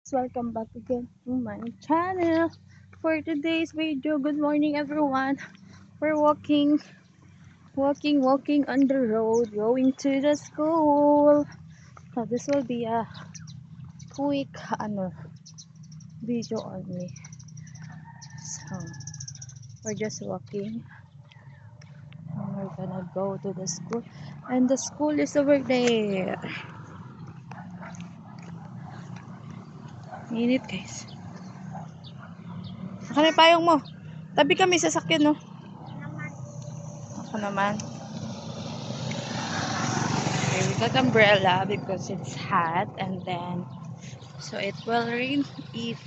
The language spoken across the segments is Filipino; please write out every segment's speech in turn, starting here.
Welcome back again to my channel. For today's video, good morning everyone. We're walking on the road, going to the school. So this will be a quick video only. So we're just walking and we're gonna go to the school. And the school is over there. Init guys. Saka may payong mo. Tabi kami sasakyan no. Ako naman. Okay, we got umbrella because it's hot, and then so it will rain if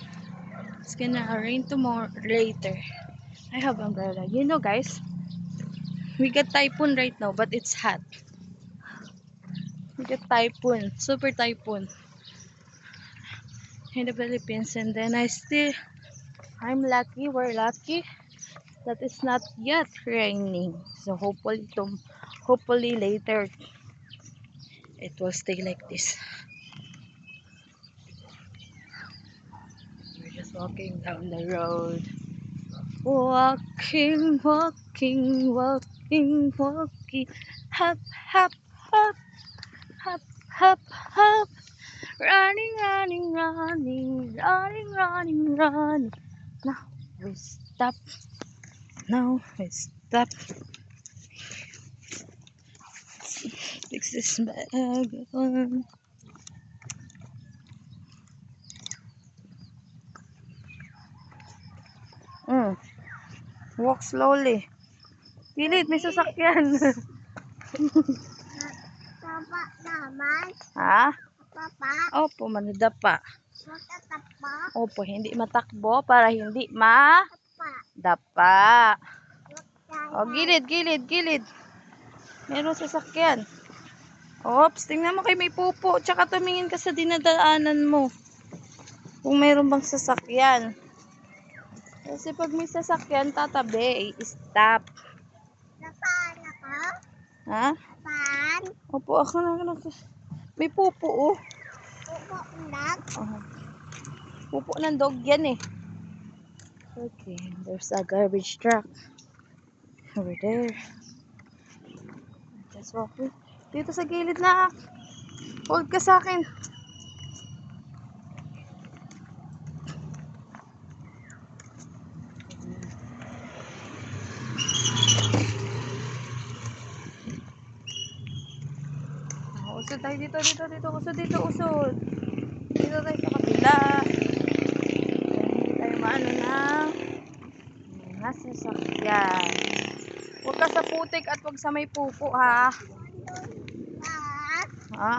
it's gonna rain tomorrow later. I have umbrella. You know guys, we got typhoon right now, but it's hot. We got typhoon, super typhoon in the Philippines, and then I'm lucky, we're lucky that it's not yet raining. So hopefully later it will stay like this. We're just walking down the road. Walking, hop, hop, hop, hop, hop, hop, running. Now we stop. Now we stop. Fix this bag on. Walk slowly. Pilit, may sasakyan. Papa naman. Ha? Papa. Opo, manadapa. Matatapa. Opo, hindi matakbo para hindi madapa. Pa. O, gilid. Meron sasakyan. Oops, tingnan mo kay may pupo. Tsaka tumingin ka sa dinadaanan mo. Kung meron bang sasakyan. Kasi pag may sasakyan, tatabi. Stop. Napaan ako? Ha? Napaan? Opo, ako na. May pupo, oh. Pupo ulat. Pupo ng dog yan, eh. Okay, there's a garbage truck. Over there. Just walking. Dito sa gilid na. Hold ka sa akin. Usod tayo dito. Usod. Dito tayo sa kabila. Hindi tayo maano na nasa sasakyan. Huwag ka sa putik at huwag sa may pupo, ha? Ha?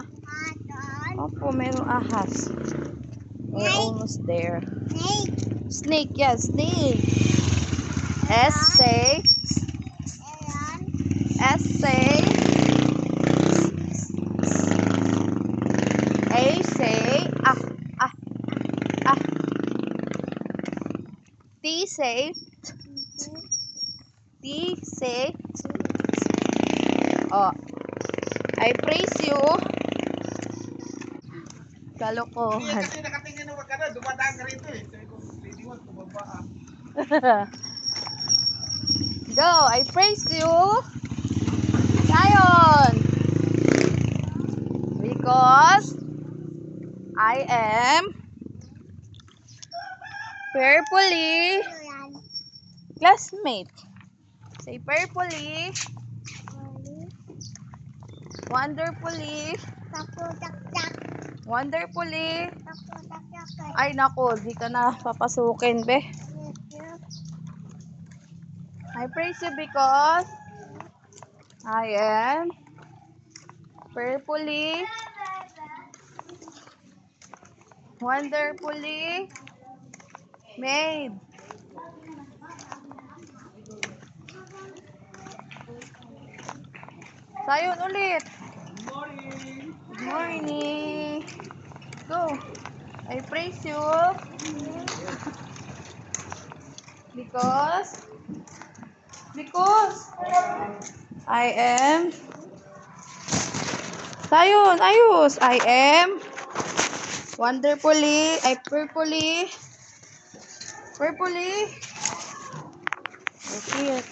Opo, mayroong ahas. We're almost there. Snake, yeah, snake. S-say. A-say. Ah. T-say. Oh, I praise you. Kalokohan. Kasi nakatingin naman ka na, dumadaan ka rito eh. Sabi ko, lady one, tumaba ah. Go, I praise you. Lion. Because I am purpley classmate. Say purpley, wonderfully. Ay nako, di ka na papasukin, be. I praise you because I am purpley, wonderfully made. Sayon ulit. Good morning. Go. I praise you because I am Sayon, ayos. I am Wonderfully. Ay, purpley. Purpley. Okay.